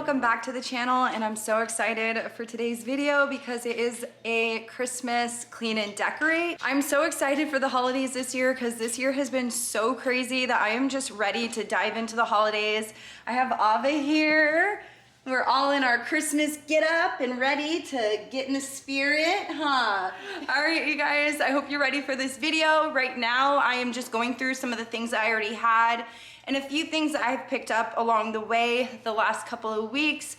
welcome back to the channel, and I'm so excited for today's video because it is a Christmas clean and decorate. I'm so excited for the holidays this year because this year has been so crazy that I am just ready to dive into the holidays. I have Ava here. We're all in our Christmas get up and ready to get in the spirit, huh? All right, you guys, I hope you're ready for this video. Right now, I am just going through some of the things I already had and a few things I've picked up along the way the last couple of weeks.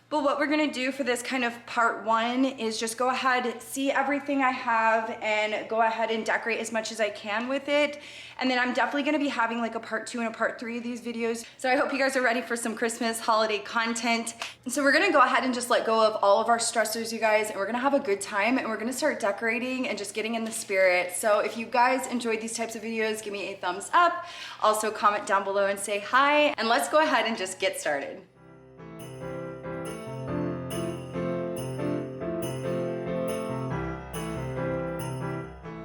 But what we're gonna do for this kind of part one is just go ahead, see everything I have and go ahead and decorate as much as I can with it. And then I'm definitely gonna be having like a part two and a part three of these videos. So I hope you guys are ready for some Christmas holiday content. And so we're gonna go ahead and just let go of all of our stressors, you guys, and we're gonna have a good time and we're gonna start decorating and just getting in the spirit. So if you guys enjoyed these types of videos, give me a thumbs up. Also comment down below and say hi, and let's go ahead and just get started.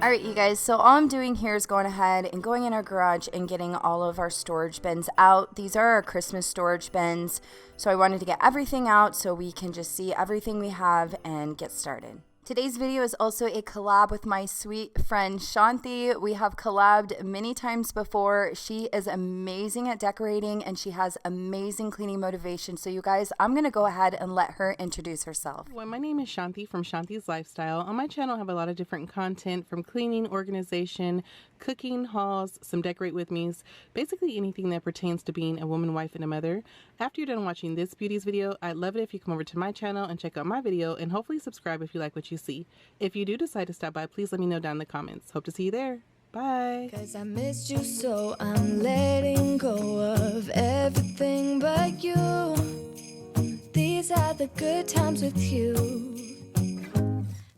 All right, you guys, so all I'm doing here is going ahead and going in our garage and getting all of our storage bins out. These are our Christmas storage bins, so I wanted to get everything out so we can just see everything we have and get started. Today's video is also a collab with my sweet friend Shanti. We have collabed many times before. She is amazing at decorating and she has amazing cleaning motivation. So you guys, I'm gonna go ahead and let her introduce herself. Well, my name is Shanti from Shanti's Lifestyle. On my channel I have a lot of different content from cleaning, organization, cooking, hauls, some decorate with me's, basically anything that pertains to being a woman, wife, and a mother. After you're done watching this beauty's video, I'd love it if you come over to my channel and check out my video and hopefully subscribe if you like what you see. If you do decide to stop by, please let me know down in the comments. Hope to see you there. Bye. 'Cause I missed you, so I'm letting go of everything but you. These are the good times with you.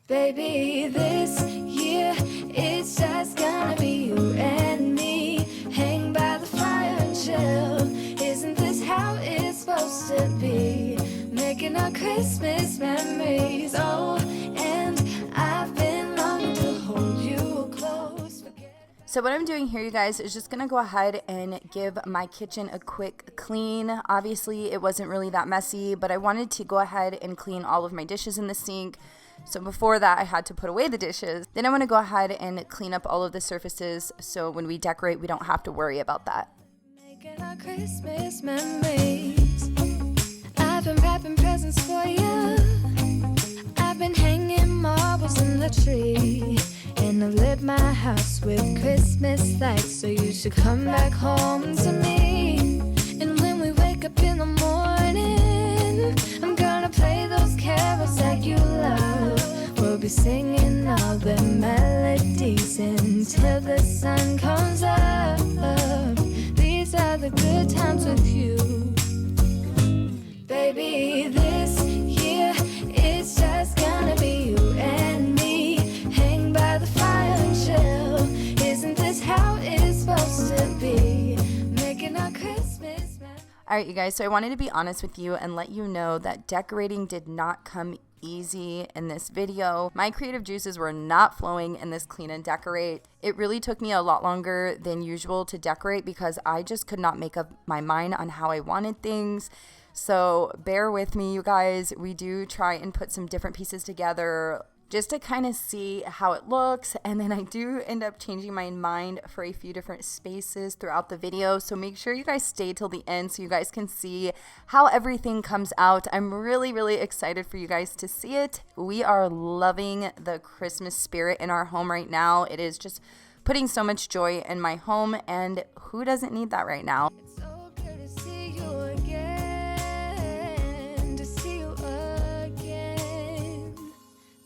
Baby, this year it's just gonna be you and me. Hang by the fire and chill. Isn't this how it's supposed to be? Making our Christmas memories. Oh, and I've been longing to hold you close. So what I'm doing here, you guys, is just gonna go ahead and give my kitchen a quick clean. Obviously, it wasn't really that messy, but I wanted to go ahead and clean all of my dishes in the sink. So before that, I had to put away the dishes. Then I want to go ahead and clean up all of the surfaces so when we decorate, we don't have to worry about that. Making our Christmas memories. I've been wrapping presents for you. I've been hanging marbles in the tree. And I've lit my house with Christmas lights. So you should come back home to me. And when we wake up in the morning, I'm gonna play those carols that you love. We'll be singing all the melodies until the sun comes up. These are the good times with you. Baby, this year it's just gonna be you and me. Hang by the fire and chill. Isn't this how it's supposed to be? Making our Christmas. All right, you guys, so I wanted to be honest with you and let you know that decorating did not come easy in this video. My creative juices were not flowing in this clean and decorate. It really took me a lot longer than usual to decorate because I just could not make up my mind on how I wanted things. So bear with me, you guys. We do try and put some different pieces together just to kind of see how it looks, and then I do end up changing my mind for a few different spaces throughout the video, so make sure you guys stay till the end so you guys can see how everything comes out. I'm really excited for you guys to see it. We are loving the Christmas spirit in our home right now. It is just putting so much joy in my home, and who doesn't need that right now? It's so good to see you again, to see you again.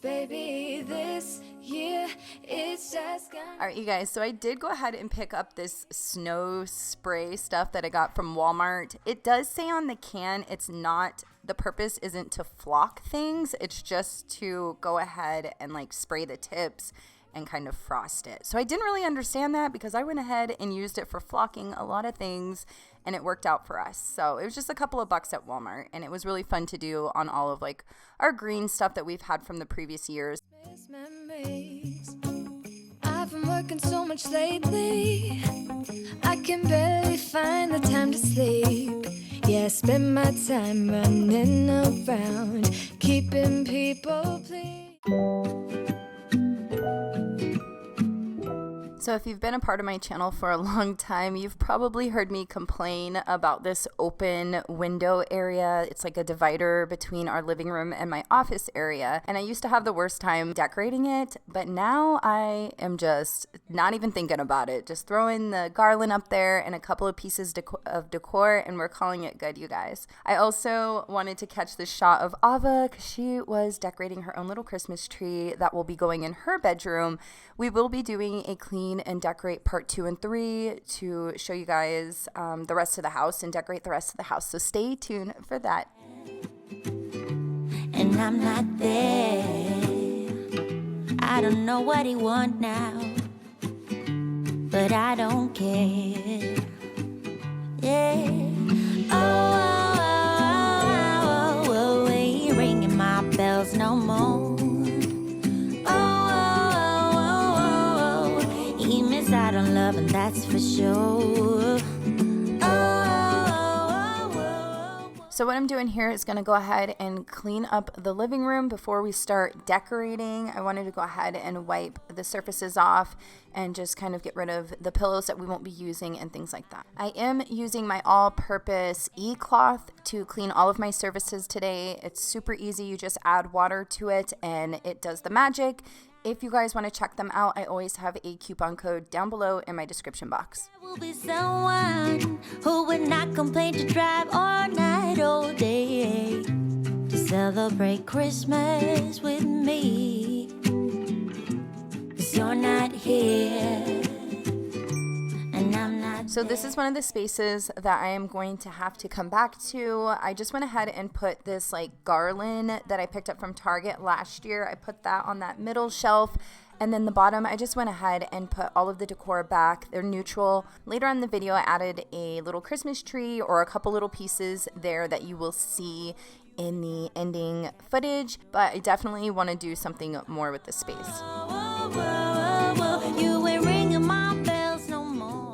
Baby, this year it's just gonna. All right, you guys, so I did go ahead and pick up this snow spray stuff that I got from Walmart. It does say on the can it's not, the purpose isn't to flock things, it's just to go ahead and like spray the tips and kind of frost it. So I didn't really understand that because I went ahead and used it for flocking a lot of things and it worked out for us. So it was just a couple of bucks at Walmart and it was really fun to do on all of like our green stuff that we've had from the previous years. Memories. I've been working so much lately, I can barely find the time to sleep. Yeah, I spend my time running around, keeping people pleased. So if you've been a part of my channel for a long time, you've probably heard me complain about this open window area. It's like a divider between our living room and my office area. And I used to have the worst time decorating it, but now I am just not even thinking about it. Just throwing the garland up there and a couple of pieces of decor, and we're calling it good, you guys. I also wanted to catch this shot of Ava because she was decorating her own little Christmas tree that will be going in her bedroom. We will be doing a clean and decorate part 2 and 3 to show you guys the rest of the house and decorate the rest of the house. So stay tuned for that. And I'm not there. I don't know what he want now, but I don't care. Yeah. Oh, ain't ringing my bells no more. He missed out on love, and that's for sure. So what I'm doing here is going to go ahead and clean up the living room before we start decorating. I wanted to go ahead and wipe the surfaces off and just kind of get rid of the pillows that we won't be using and things like that. I am using my all-purpose e-cloth to clean all of my surfaces today. It's super easy. You just add water to it and it does the magic. If you guys want to check them out, I always have a coupon code down below in my description box. There will be someone who would not complain to drive all night, all day to celebrate Christmas with me. 'Cause you're not here, and I'm not. So this is one of the spaces that I am going to have to come back to. I just went ahead and put this like garland that I picked up from Target last year. I put that on that middle shelf. And then the bottom, I just went ahead and put all of the decor back. They're neutral. Later on in the video, I added a little Christmas tree or a couple little pieces there that you will see in the ending footage. But I definitely want to do something more with this space. You ain't ringing my bells no more.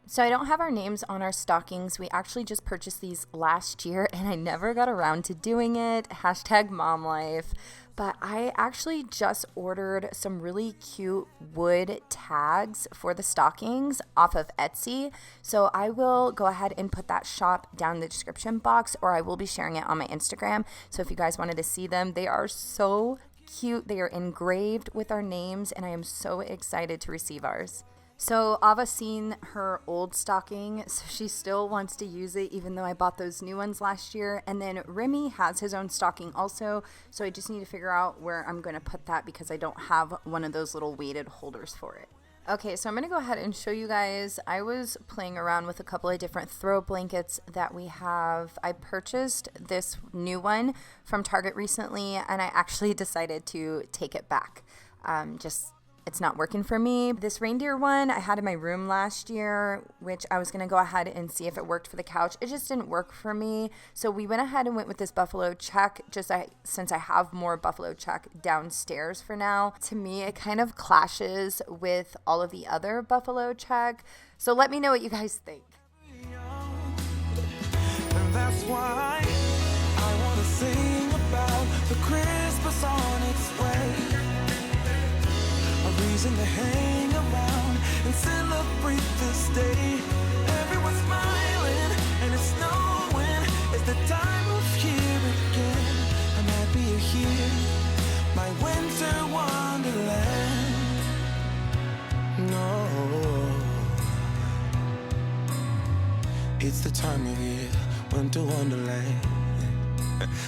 So I don't have our names on our stockings. We actually just purchased these last year and I never got around to doing it. Hashtag mom life. But I actually just ordered some really cute wood tags for the stockings off of Etsy. So I will go ahead and put that shop down in the description box, or I will be sharing it on my Instagram. So if you guys wanted to see them, they are so cute. They are engraved with our names and I am so excited to receive ours. So Ava's seen her old stocking, so she still wants to use it even though I bought those new ones last year. And then Remy has his own stocking also, so I just need to figure out where I'm going to put that because I don't have one of those little weighted holders for it. Okay, so I'm going to go ahead and show you guys. I was playing around with a couple of different throw blankets that we have. I purchased this new one from Target recently and I actually decided to take it back. It's not working for me. This reindeer one I had in my room last year, which I was going to go ahead and see if it worked for the couch. It just didn't work for me. So we went ahead and went with this buffalo check since I have more buffalo check downstairs for now. To me, it kind of clashes with all of the other buffalo check. So let me know what you guys think. And that's why I want to sing about the Christmas on its way. Reason to hang around and celebrate this day. Everyone's smiling and it's snowing. It's the time of year again. I'm happy you're here, my winter wonderland. No, it's the time of year, winter wonderland.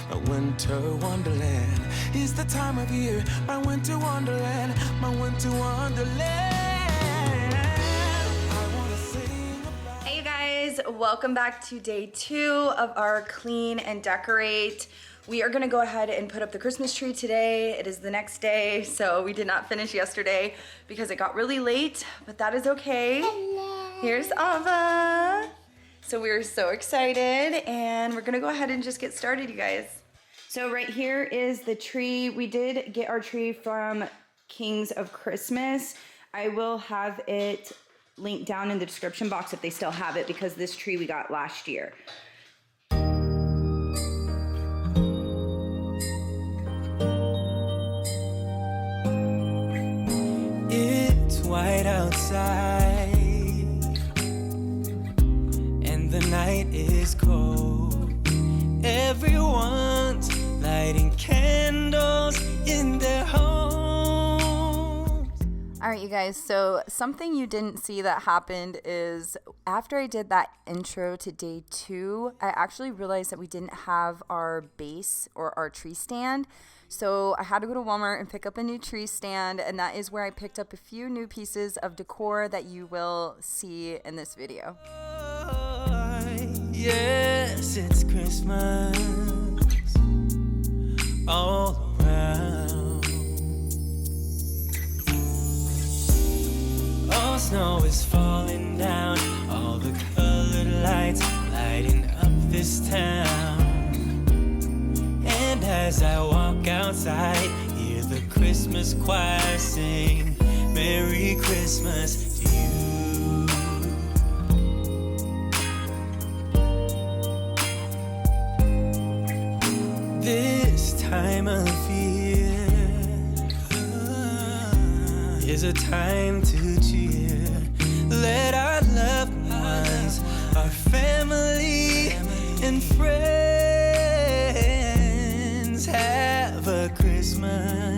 My winter wonderland is the time of year. My winter wonderland, my winter wonderland. I wanna sing about. Hey you guys, welcome back to day 2 of our clean and decorate. We are gonna go ahead and put up the Christmas tree today. It is the next day, so we did not finish yesterday because it got really late, but that is okay. Hello. Here's Ava. So we're so excited, and we're gonna go ahead and just get started, you guys. So right here is the tree. We did get our tree from Kings of Christmas. I will have it linked down in the description box if they still have it, because this tree we got last year. It's white outside and the night is cold. Everyone's lighting candles in their homes. All right, you guys, so something you didn't see that happened is after I did that intro to day 2, I actually realized that we didn't have our base or our tree stand. So I had to go to Walmart and pick up a new tree stand, and that is where I picked up a few new pieces of decor that you will see in this video. Yes, it's Christmas all around. All snow is falling down, all the colored lights lighting up this town. And as I walk outside, hear the Christmas choir sing, Merry Christmas to you. This time of year is a time to cheer. Let our loved ones, our family and friends have a Christmas.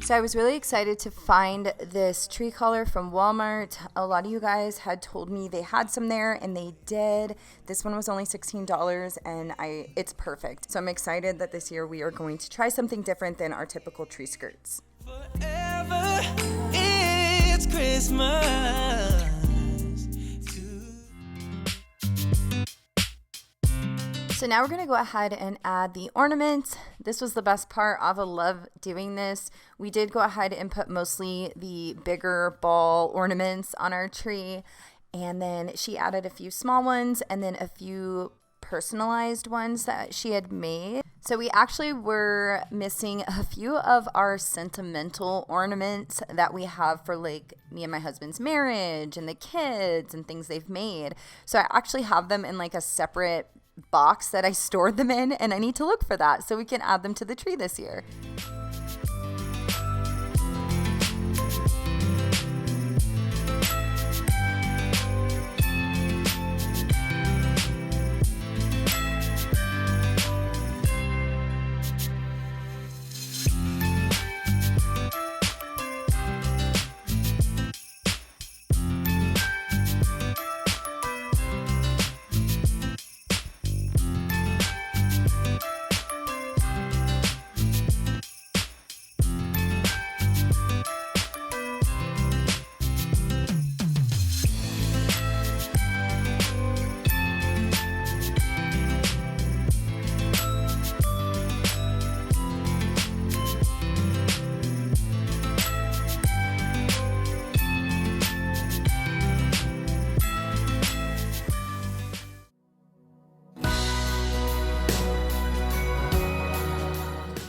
So I was really excited to find this tree color from Walmart. A lot of you guys had told me they had some there, and they did. This one was only $16, and it's perfect. So I'm excited that this year we are going to try something different than our typical tree skirts. Forever it's Christmas. So now we're going to go ahead and add the ornaments. This was the best part. Ava loved doing this. We did go ahead and put mostly the bigger ball ornaments on our tree, and then she added a few small ones and then a few personalized ones that she had made. So we actually were missing a few of our sentimental ornaments that we have for like me and my husband's marriage and the kids and things they've made. So I actually have them in like a separate box that I stored them in, and I need to look for that so we can add them to the tree this year.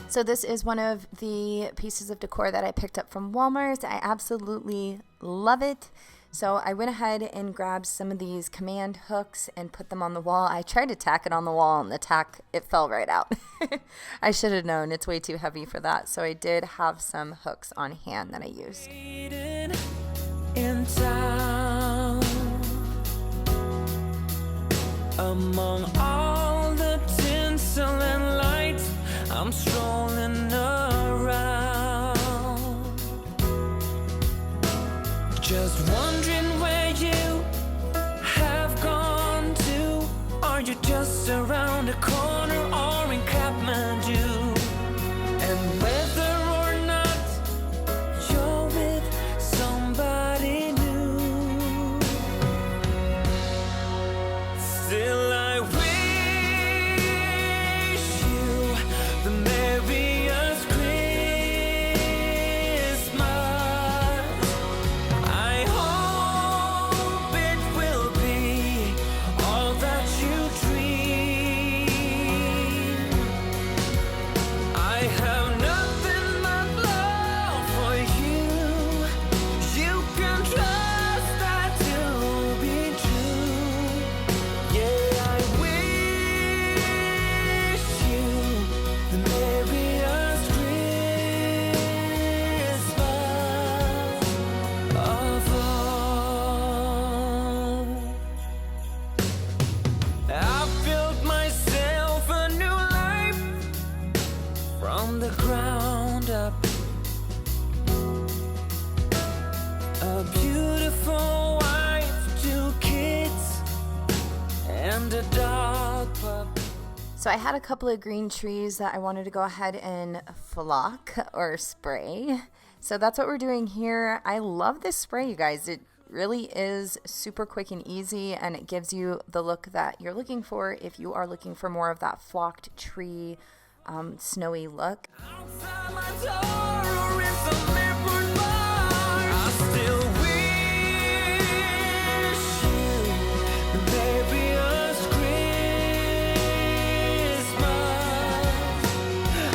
So this is one of the pieces of decor that I picked up from Walmart. I absolutely love it. So I went ahead and grabbed some of these command hooks and put them on the wall. I tried to tack it on the wall, and the tack, it fell right out. I should have known. It's way too heavy for that. So I did have some hooks on hand that I used. In town, among all the tinsel and lights, I'm strolling around, just wondering where you have gone to. Are you just around the corner or in Kathmandu? And whether or not you're with somebody new, still I wish you the merriest Christmas. I hope it will be So I had a couple of green trees that I wanted to go ahead and flock or spray. So that's what we're doing here. I love this spray, you guys. It really is super quick and easy, and it gives you the look that you're looking for if you are looking for more of that flocked tree, snowy look. Outside my door or in some airport bar, I still wish you the merriest Christmas.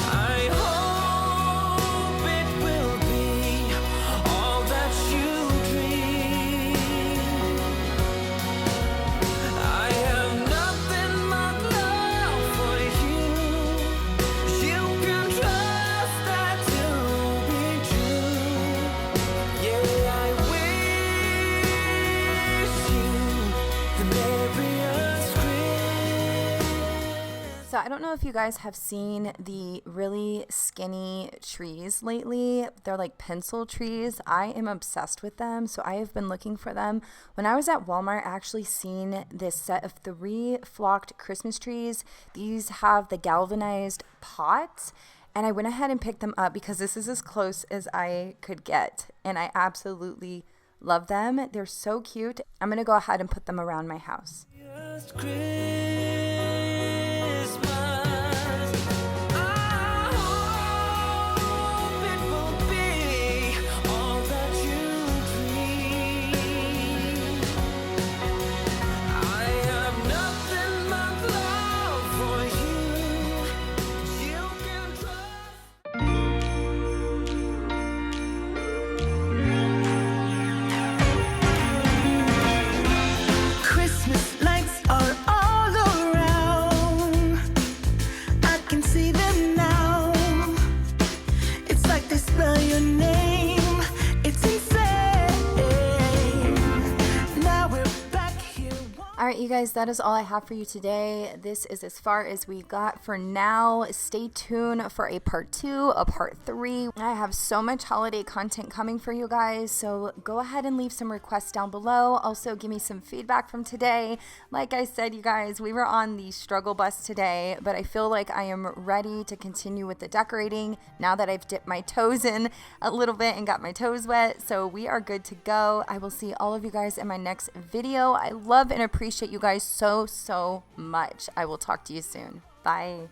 I hope it will be all that you dream. I have nothing but love for you. You can trust that to be true. Yeah, I wish you the merriest Christmas. So I don't know if you guys have seen the really skinny trees lately. They're like pencil trees. I am obsessed with them, so I have been looking for them. When I was at Walmart, I actually seen this set of 3 flocked Christmas trees. These have the galvanized pots, and I went ahead and picked them up because this is as close as I could get, and I absolutely love them. They're so cute. I'm gonna go ahead and put them around my house. Christmas, I hope it will be all that you dream. I have nothing but love for you. You can trust. Christmas lights are all around. I can see them now. It's like they spell your name. It's insane. Now we're back here. All right, you guys, that is all I have for you today. This is as far as we got for now. Stay tuned for a part 2, a part 3. I have so much holiday content coming for you guys, so go ahead and leave some requests down below. Also, give me some feedback from today. Like I said, you guys, we were on the struggle bus today, but I feel like I am ready to continue with the decorating now that I've dipped my toes in a little bit and got my toes wet. So we are good to go. I will see all of you guys in my next video. I love and appreciate you guys so much. I will talk to you soon. Bye.